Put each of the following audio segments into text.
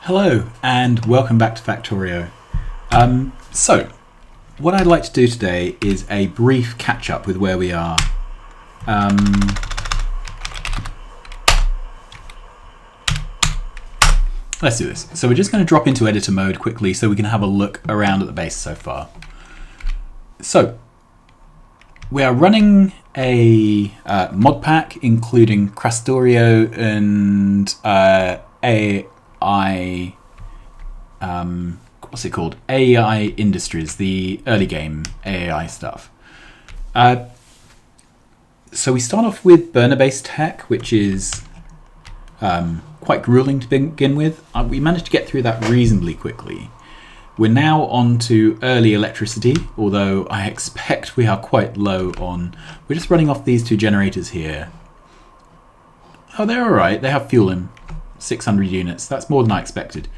Hello and welcome back to Factorio. So, what I'd like to do today is a brief catch-up with where we are. Let's do this. So we're just going to drop into editor mode quickly so we can have a look around at the base so far. So, we are running a mod pack including Factorio and AI, what's it called? AI Industries, the early game AI stuff. So we start off with burner-based tech, which is quite grueling to begin with. We managed to get through that reasonably quickly. We're now on to early electricity, although I expect we are quite low on... We're just running off these two generators here. Oh, they're alright. They have fuel in. 600 units. That's more than I expected.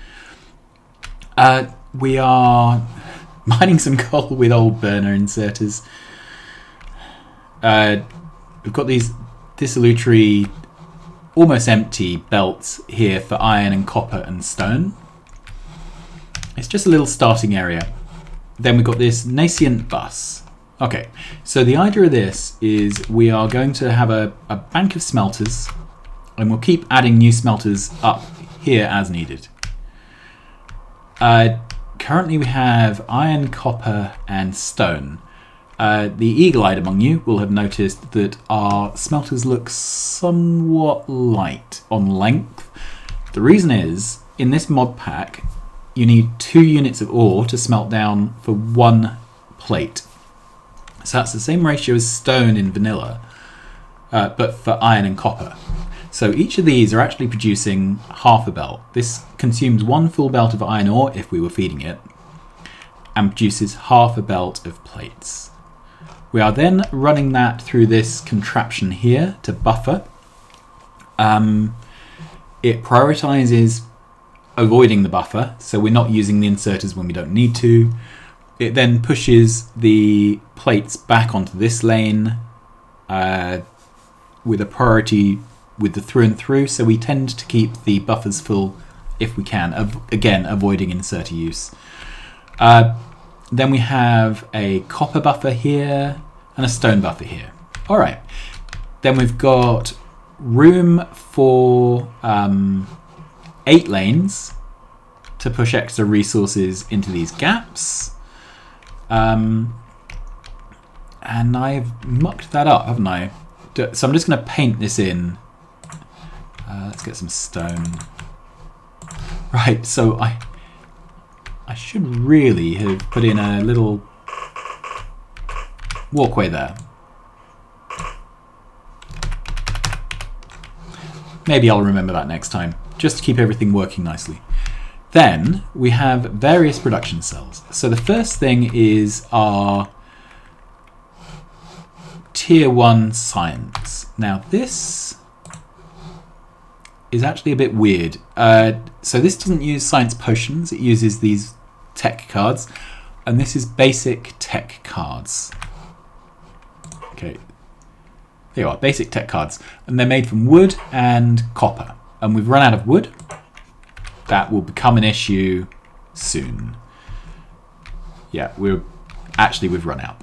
We are mining some coal with old burner inserters. We've got these dissolutory, almost empty belts here for iron and copper and stone. It's just a little starting area. Then we've got this nascent bus. Okay, so the idea of this is we are going to have a bank of smelters, and we'll keep adding new smelters up here as needed. Currently we have iron, copper, and stone. The eagle-eyed among you will have noticed that our smelters look somewhat light on length. The reason is, in this mod pack, you need 2 units of ore to smelt down for 1 plate. So that's the same ratio as stone in vanilla, but for iron and copper. So each of these are actually producing half a belt. This consumes 1 full belt of iron ore if we were feeding it, and produces half a belt of plates. We are then running that through this contraption here to buffer. It prioritizes avoiding the buffer, so we're not using the inserters when we don't need to. It then pushes the plates back onto this lane with a priority with the through and through, so we tend to keep the buffers full if we can, again avoiding inserter use. Then we have a copper buffer here and a stone buffer here. Alright, then we've got room for 8 lanes to push extra resources into these gaps. And I've mucked that up, haven't I? So I'm just going to paint this in. Let's get some stone. Right, so I should really have put in a little walkway there. Maybe I'll remember that next time, just to keep everything working nicely. Then we have various production cells. So the first thing is our tier 1 science. Now this is actually a bit weird. So this doesn't use science potions, it uses these tech cards, and this is basic tech cards. Okay, there you are, basic tech cards, and they're made from wood and copper, and we've run out of wood. That will become an issue soon. Yeah, we've run out.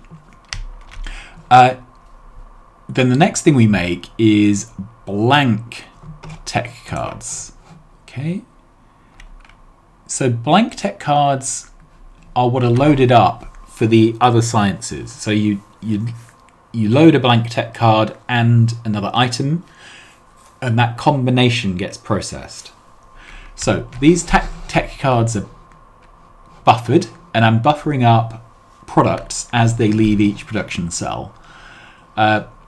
Then the next thing we make is blank tech cards. Okay. So blank tech cards are what are loaded up for the other sciences. So you load a blank tech card and another item, and that combination gets processed. So these tech cards are buffered, and I'm buffering up products as they leave each production cell.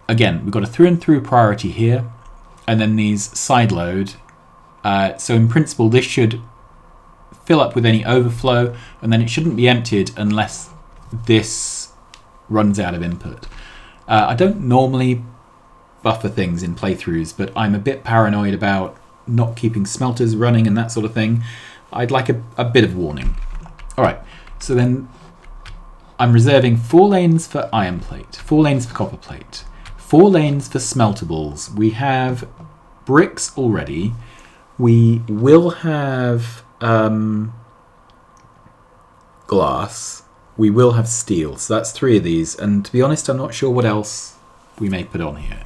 Again, we've got a through and through priority here, and then these side load. So in principle, this should fill up with any overflow, and then it shouldn't be emptied unless this runs out of input. I don't normally buffer things in playthroughs, but I'm a bit paranoid about not keeping smelters running and that sort of thing. I'd like a bit of warning. Alright, so then I'm reserving 4 lanes for iron plate, 4 lanes for copper plate, 4 lanes for smeltables. We have bricks already. We will have glass. We will have steel. So that's 3 of these. And to be honest, I'm not sure what else we may put on here.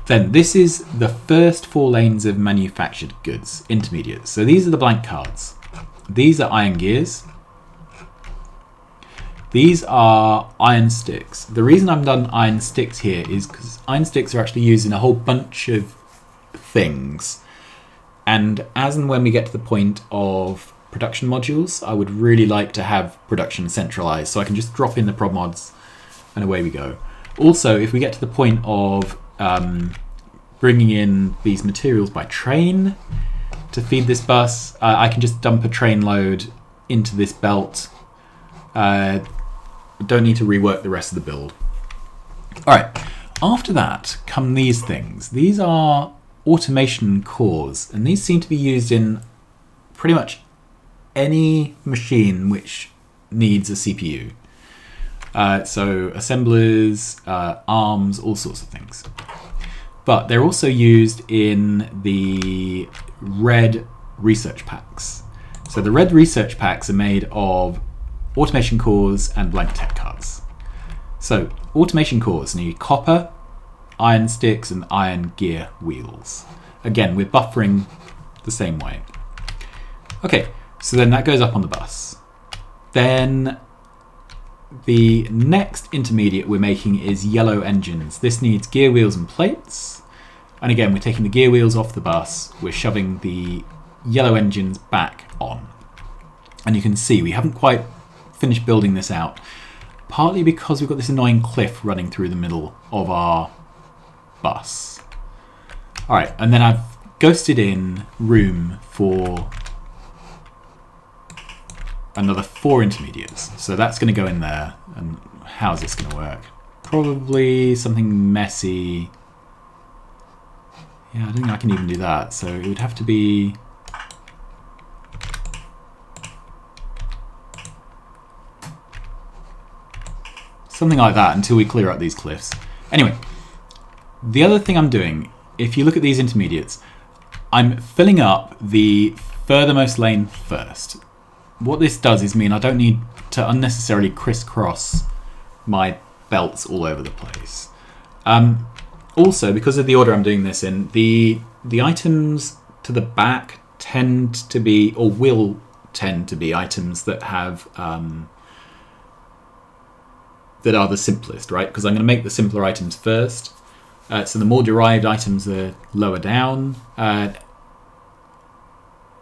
Then this is the first 4 lanes of manufactured goods, intermediates. So these are the blank cards. These are iron gears. These are iron sticks. The reason I've done iron sticks here is because iron sticks are actually used in a whole bunch of things. And as and when we get to the point of production modules, I would really like to have production centralized so I can just drop in the prod mods and away we go. Also, if we get to the point of bringing in these materials by train to feed this bus, I can just dump a train load into this belt. Don't need to rework the rest of the build. Alright, after that come these things. These are automation cores, and these seem to be used in pretty much any machine which needs a CPU. So assemblers, arms, all sorts of things. But they're also used in the red research packs. So the red research packs are made of automation cores and blank tech cards. So automation cores need copper, iron sticks, and iron gear wheels. Again, we're buffering the same way. Okay, so then that goes up on the bus. Then the next intermediate we're making is yellow engines. This needs gear wheels and plates. And again, we're taking the gear wheels off the bus. We're shoving the yellow engines back on. And you can see we haven't quite finished building this out, partly because we've got this annoying cliff running through the middle of our bus. All right, and then I've ghosted in room for another 4 intermediates. So that's going to go in there. And how's this going to work? Probably something messy. Yeah, I don't think I can even do that. So it would have to be something like that until we clear up these cliffs. Anyway, the other thing I'm doing, if you look at these intermediates, I'm filling up the furthermost lane first. What this does is mean I don't need to unnecessarily crisscross my belts all over the place. Also, because of the order I'm doing this in, the items to the back tend to be, or will tend to be, items that have that are the simplest, right? Because I'm going to make the simpler items first. So the more derived items are lower down.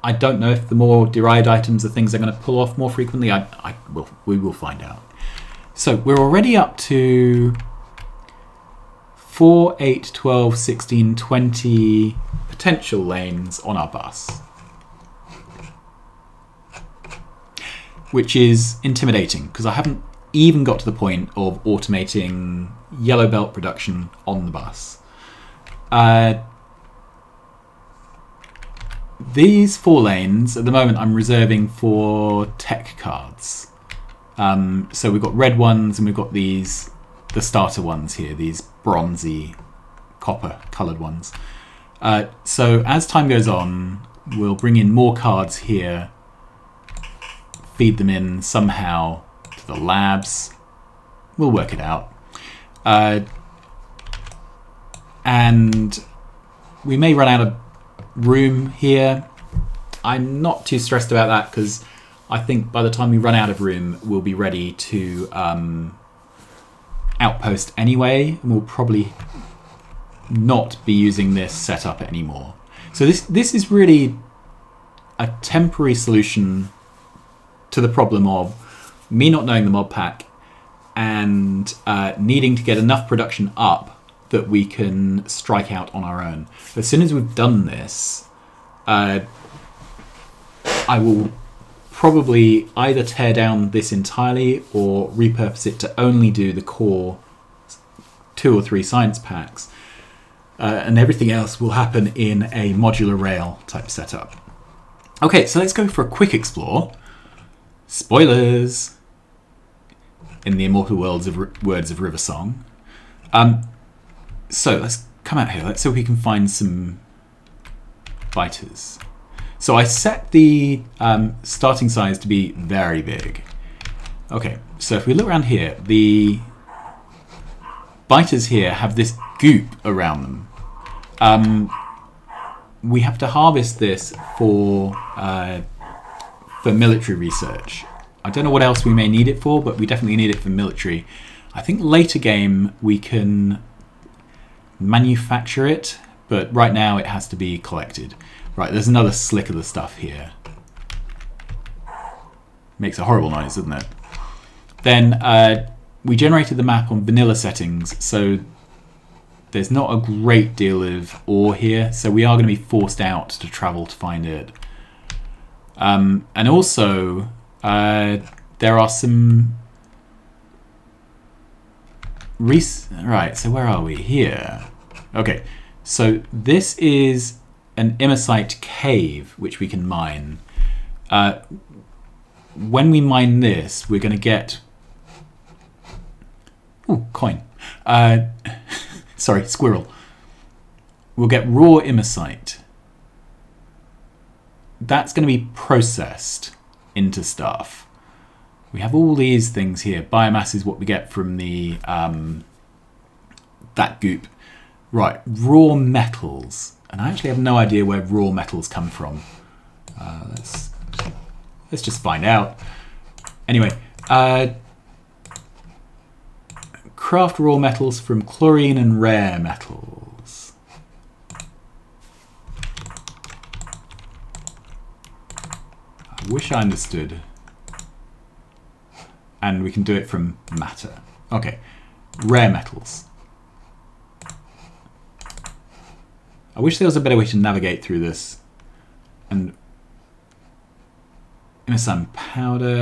I don't know if the more derived items are things they're going to pull off more frequently. We will find out. So we're already up to 4, 8, 12, 16, 20 potential lanes on our bus, which is intimidating because I haven't even got to the point of automating yellow belt production on the bus. These 4 lanes at the moment I'm reserving for tech cards. So we've got red ones and we've got these, the starter ones here, these bronzy copper coloured ones. So as time goes on, we'll bring in more cards here, feed them in somehow to the labs. We'll work it out. And we may run out of room here. I'm not too stressed about that because I think by the time we run out of room, we'll be ready to outpost anyway, and we'll probably not be using this setup anymore. So this is really a temporary solution to the problem of me not knowing the mod pack and needing to get enough production up that we can strike out on our own. As soon as we've done this, I will probably either tear down this entirely or repurpose it to only do the core 2 or 3 science packs, and everything else will happen in a modular rail type setup. Okay, so let's go for a quick explore. Spoilers! In the immortal words of River Song. So let's come out here. Let's see if we can find some biters. So I set the starting size to be very big. Okay, so if we look around here, the biters here have this goop around them. We have to harvest this for military research. I don't know what else we may need it for, but we definitely need it for military. I think later game we can manufacture it, but right now it has to be collected. Right, there's another slick of the stuff here. Makes a horrible noise, doesn't it? Then we generated the map on vanilla settings, so there's not a great deal of ore here, so we are going to be forced out to travel to find it. And also, there are some... Right, so where are we? Here. Okay, so this is an imersite cave, which we can mine. When we mine this, we're going to get... Ooh, coin. Sorry, squirrel. We'll get raw imersite. That's going to be processed into stuff. We have all these things here. Biomass is what we get from the that goop. Right, raw metals. And I actually have no idea where raw metals come from. Let's just find out. Anyway, craft raw metals from chlorine and rare metals. I wish I understood. And we can do it from matter. Okay, rare metals. I wish there was a better way to navigate through this. And some powder.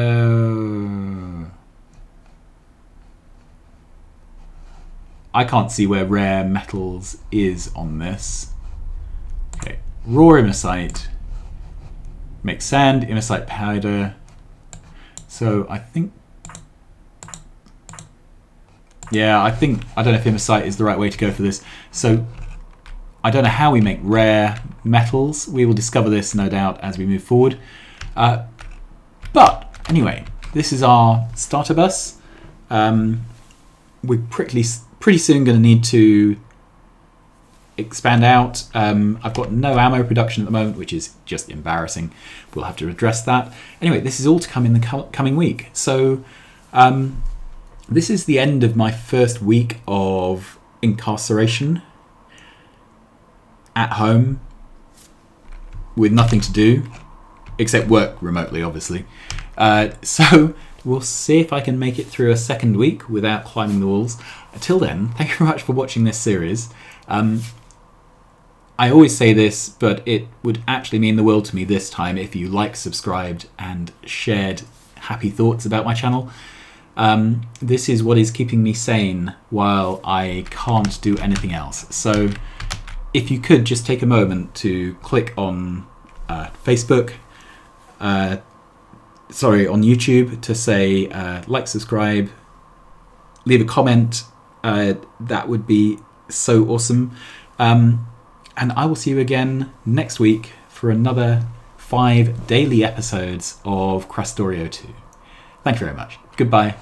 I can't see where rare metals is on this. Okay, raw imersite. Make sand, imersite powder. So I think... Yeah, I don't know if imersite is the right way to go for this. So I don't know how we make rare metals. We will discover this, no doubt, as we move forward. But anyway, this is our starter bus. We're pretty soon going to need to expand out. I've got no ammo production at the moment, which is just embarrassing. We'll have to address that. Anyway, this is all to come in the coming week. So this is the end of my first week of incarceration at home with nothing to do except work remotely, obviously. So we'll see if I can make it through a second week without climbing the walls. Until then, thank you very much for watching this series. I always say this, but it would actually mean the world to me this time if you liked, subscribed, and shared happy thoughts about my channel. This is what is keeping me sane while I can't do anything else. So if you could just take a moment to click on Facebook, on YouTube to say like, subscribe, leave a comment, that would be so awesome. And I will see you again next week for another 5 daily episodes of Factorio 2. Thank you very much. Goodbye.